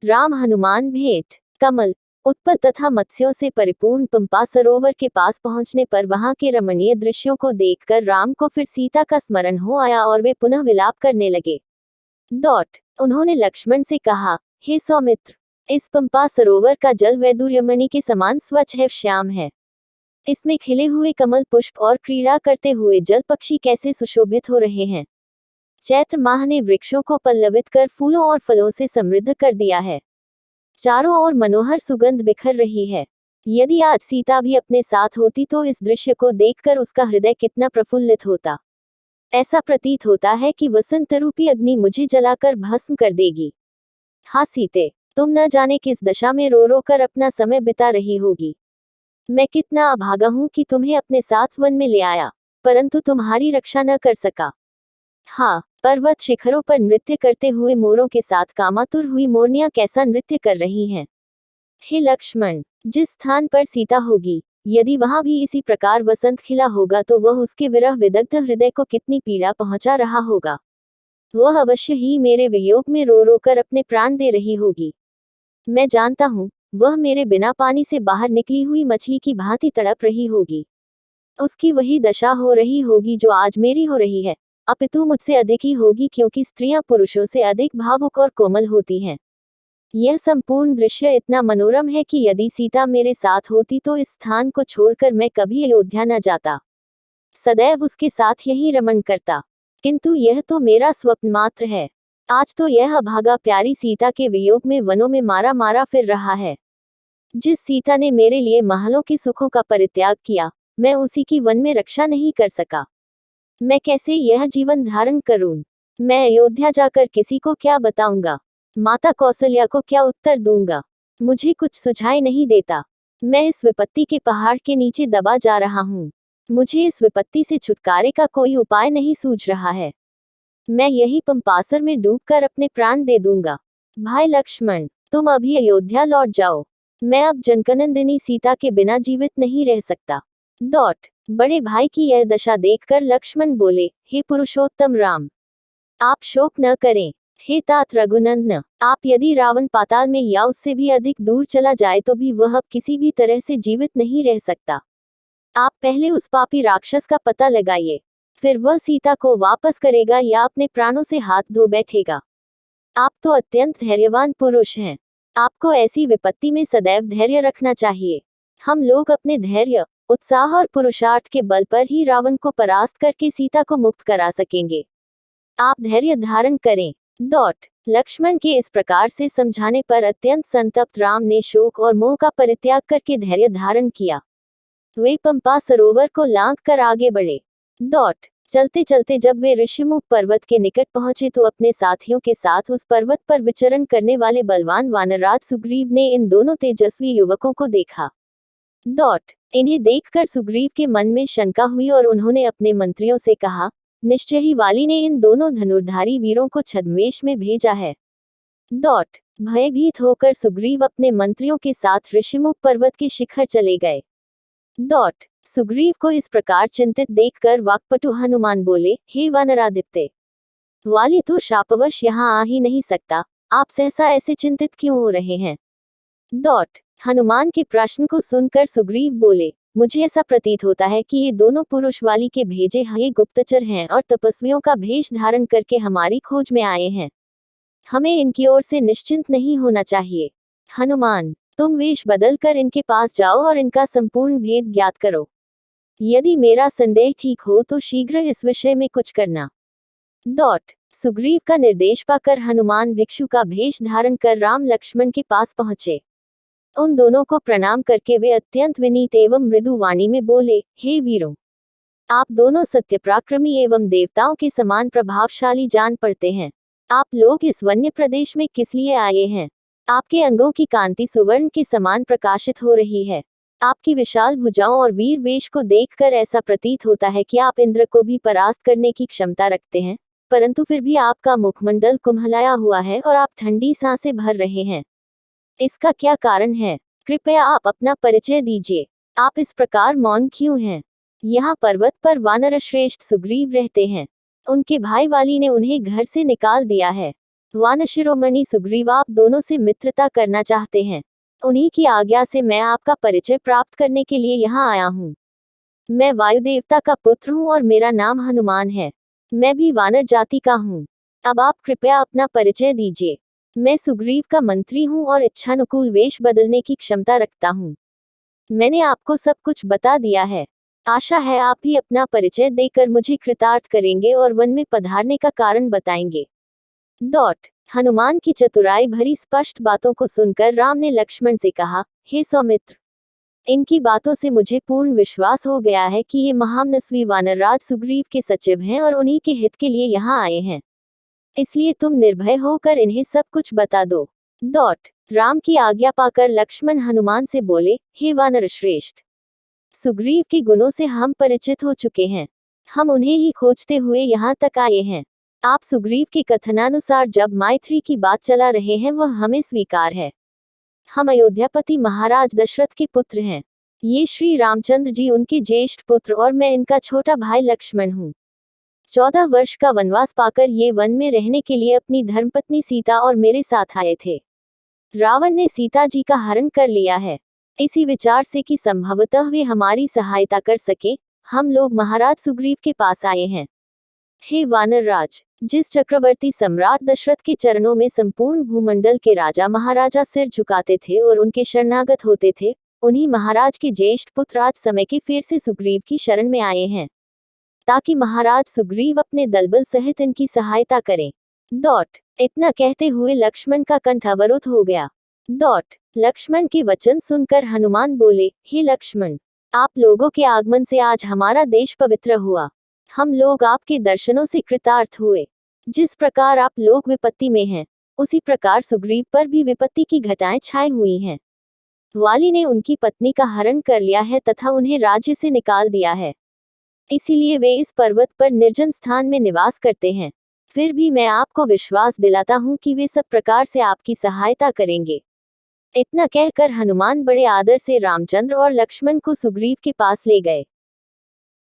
राम हनुमान भेंट। कमल उत्पल तथा मत्स्यों से परिपूर्ण पंपा सरोवर के पास पहुंचने पर वहां के रमणीय दृश्यों को देखकर राम को फिर सीता का स्मरण हो आया और वे पुनः विलाप करने लगे। उन्होंने लक्ष्मण से कहा, हे सौमित्र, इस पंपा सरोवर का जल वैदुर्यमणि के समान स्वच्छ है, श्याम है। इसमें खिले हुए कमल पुष्प और क्रीड़ा करते हुए जल पक्षी कैसे सुशोभित हो रहे हैं। चैत्र माह ने वृक्षों को पल्लवित कर फूलों और फलों से समृद्ध कर दिया है। चारों ओर मनोहर सुगंध बिखर रही है। यदि आज सीता भी अपने साथ होती तो इस दृश्य को देखकर उसका हृदय कितना प्रफुल्लित होता। ऐसा प्रतीत होता है कि वसंत रूपी अग्नि मुझे जलाकर भस्म कर देगी। हाँ सीते, तुम न जाने किस दशा में रो रो कर अपना समय बिता रही होगी। मैं कितना अभागा हूँ कि तुम्हें अपने साथ वन में ले आया, परंतु तुम्हारी रक्षा न कर सका। हाँ, पर्वत शिखरों पर नृत्य करते हुए मोरों के साथ कामातुर हुई मोरनियां कैसा नृत्य कर रही हैं। हे लक्ष्मण, जिस स्थान पर सीता होगी, यदि वहां भी इसी प्रकार वसंत खिला होगा तो वह उसके विरह विदग्ध हृदय को कितनी पीड़ा पहुंचा रहा होगा। वह अवश्य ही मेरे वियोग में रो रो कर अपने प्राण दे रही होगी। मैं जानता हूँ, वह मेरे बिना पानी से बाहर निकली हुई मछली की भांति तड़प रही होगी। उसकी वही दशा हो रही होगी जो आज मेरी हो रही है, अपितु मुझसे अधिक ही होगी, क्योंकि स्त्रियां पुरुषों से अधिक भावुक और कोमल होती हैं। यह संपूर्ण दृश्य इतना मनोरम है कि यदि सीता मेरे साथ होती तो इस स्थान को छोड़कर मैं कभी अयोध्या न जाता, सदैव उसके साथ यहीं रमण करता। किंतु यह तो मेरा स्वप्न मात्र है। आज तो यह अभागा प्यारी सीता के वियोग में वनों में मारा मारा फिर रहा है। जिस सीता ने मेरे लिए महलों के सुखों का परित्याग किया, मैं उसी की वन में रक्षा नहीं कर सका। मैं कैसे यह जीवन धारण करूं? मैं अयोध्या जाकर किसी को क्या बताऊंगा? माता कौशल्या को क्या उत्तर दूंगा? मुझे कुछ सुझाई नहीं देता। मैं इस विपत्ति के पहाड़ के नीचे दबा जा रहा हूँ। मुझे इस विपत्ति से छुटकारे का कोई उपाय नहीं सूझ रहा है। मैं यही पंपासर में डूबकर अपने प्राण दे दूंगा। भाई लक्ष्मण, तुम अभी अयोध्या लौट जाओ। मैं अब जनकनंदिनी सीता के बिना जीवित नहीं रह सकता। बड़े भाई की यह दशा देखकर लक्ष्मण बोले, हे पुरुषोत्तम राम, आप शोक न करें। हे तात रघुनंदन, आप यदि रावण पाताल में या उससे भी अधिक दूर चला जाए तो भी वह अब किसी भी तरह से जीवित नहीं रह सकता। आप पहले उस पापी राक्षस का पता लगाइए, फिर वह सीता को वापस करेगा या अपने प्राणों से हाथ धो बैठेगा। आप तो अत्यंत धैर्यवान पुरुष हैं। आपको ऐसी विपत्ति में सदैव धैर्य रखना चाहिए। हम लोग अपने धैर्य, उत्साह और पुरुषार्थ के बल पर ही रावण को परास्त करके सीता को मुक्त करा सकेंगे। आप धैर्य धारण करें। लक्ष्मण के इस प्रकार से समझाने पर अत्यंत संतप्त राम ने शोक और मोह का परित्याग करके धैर्य धारण किया। वे पंपा सरोवर को लांघ कर आगे बढ़े। चलते चलते जब वे ऋषिमुख पर्वत के निकट पहुंचे तो अपने साथियों के साथ उस पर्वत पर विचरण करने वाले बलवान वानरराज सुग्रीव ने इन दोनों तेजस्वी युवकों को देखा। इन्हें देखकर सुग्रीव के मन में शंका हुई और उन्होंने अपने मंत्रियों से कहा, निश्चय ही वाली ने इन दोनों धनुर्धारी वीरों को छद्मवेश में भेजा है। भयभीत होकर सुग्रीव अपने मंत्रियों के साथ ऋषिमुख पर्वत के शिखर चले गए। सुग्रीव को इस प्रकार चिंतित देखकर वाक्पटु हनुमान बोले, हे वानरादित्य, वाली तो शापवश यहाँ आ ही नहीं सकता, आप सहसा ऐसे चिंतित क्यों हो रहे हैं? हनुमान के प्रश्न को सुनकर सुग्रीव बोले, मुझे ऐसा प्रतीत होता है कि ये दोनों पुरुष वाली के भेजे हुए गुप्तचर हैं और तपस्वियों का भेष धारण करके हमारी खोज में आए हैं। हमें इनकी ओर से निश्चिंत नहीं होना चाहिए। हनुमान, तुम वेश बदल कर इनके पास जाओ और इनका संपूर्ण भेद ज्ञात करो। यदि मेरा संदेह ठीक हो तो शीघ्र इस विषय में कुछ करना। सुग्रीव का निर्देश पाकर हनुमान भिक्षु का भेष धारण कर राम लक्ष्मण के पास पहुंचे। उन दोनों को प्रणाम करके वे अत्यंत विनीत एवं मृदु वाणी में बोले, हे वीरों, आप दोनों सत्यपराक्रमी एवं देवताओं के समान प्रभावशाली जान पड़ते हैं। आप लोग इस वन्य प्रदेश में किस लिए आए हैं? आपके अंगों की कांति सुवर्ण के समान प्रकाशित हो रही है। आपकी विशाल भुजाओं और वीर वेश को देखकर ऐसा प्रतीत होता है कि आप इंद्र को भी परास्त करने की क्षमता रखते हैं, परंतु फिर भी आपका मुखमंडल कुम्हलाया हुआ है और आप ठंडी सांसें भर रहे हैं। इसका क्या कारण है? कृपया आप अपना परिचय दीजिए। आप इस प्रकार मौन क्यों हैं? यहाँ पर्वत पर वानर श्रेष्ठ सुग्रीव रहते हैं। उनके भाई वाली ने उन्हें घर से निकाल दिया है। वानर शिरोमणि सुग्रीव, आप दोनों से मित्रता करना चाहते हैं। उन्हीं की आज्ञा से मैं आपका परिचय प्राप्त करने के लिए यहाँ आया हूँ। मैं वायु देवता का पुत्र हूँ और मेरा नाम हनुमान है। मैं भी वानर जाति का हूँ। अब आप कृपया अपना परिचय दीजिए। मैं सुग्रीव का मंत्री हूँ और इच्छानुकूल वेश बदलने की क्षमता रखता हूँ। मैंने आपको सब कुछ बता दिया है। आशा है आप भी अपना परिचय देकर मुझे कृतार्थ करेंगे और वन में पधारने का कारण बताएंगे। हनुमान की चतुराई भरी स्पष्ट बातों को सुनकर राम ने लक्ष्मण से कहा, हे सौमित्र, इनकी बातों से मुझे पूर्ण विश्वास हो गया है कि ये महामनस्वी वानरराज सुग्रीव के सचिव हैं और उन्हीं के हित के लिए यहाँ आए हैं। इसलिए तुम निर्भय होकर इन्हें सब कुछ बता दो। राम की आज्ञा पाकर लक्ष्मण हनुमान से बोले, हे वानर श्रेष्ठ, सुग्रीव के गुणों से हम परिचित हो चुके हैं। हम उन्हें ही खोजते हुए यहाँ तक आए हैं। आप सुग्रीव के कथनानुसार जब मैत्री की बात चला रहे हैं वह हमें स्वीकार है। हम अयोध्यापति महाराज दशरथ के पुत्र हैं। ये श्री रामचंद्र जी उनके ज्येष्ठ पुत्र और मैं इनका छोटा भाई लक्ष्मण हूँ। 14 वर्ष का वनवास पाकर ये वन में रहने के लिए अपनी धर्मपत्नी सीता और मेरे साथ आए थे। रावण ने सीता जी का हरण कर लिया है। इसी विचार से कि संभवतः वे हमारी सहायता कर सके, हम लोग महाराज सुग्रीव के पास आए हैं। हे वानरराज, जिस चक्रवर्ती सम्राट दशरथ के चरणों में संपूर्ण भूमंडल के राजा महाराजा सिर झुकाते थे और उनके शरणागत होते थे, उन्हीं महाराज के ज्येष्ठ पुत्र आज समय के फिर से सुग्रीव की शरण में आए हैं, ताकि महाराज सुग्रीव अपने दलबल सहित इनकी सहायता करें। इतना कहते हुए लक्ष्मण का कंठ अवरुद्ध हो गया। लक्ष्मण के वचन सुनकर हनुमान बोले, हे लक्ष्मण, आप लोगों के आगमन से आज हमारा देश पवित्र हुआ। हम लोग आपके दर्शनों से कृतार्थ हुए। जिस प्रकार आप लोग विपत्ति में हैं, उसी प्रकार सुग्रीव पर भी विपत्ति की घटाएं छाई हुई हैं। वाली ने उनकी पत्नी का हरण कर लिया है तथा उन्हें राज्य से निकाल दिया है। इसीलिए वे इस पर्वत पर निर्जन स्थान में निवास करते हैं। फिर भी मैं आपको विश्वास दिलाता हूँ कि वे सब प्रकार से आपकी सहायता करेंगे। इतना कहकर हनुमान बड़े आदर से रामचंद्र और लक्ष्मण को सुग्रीव के पास ले गए।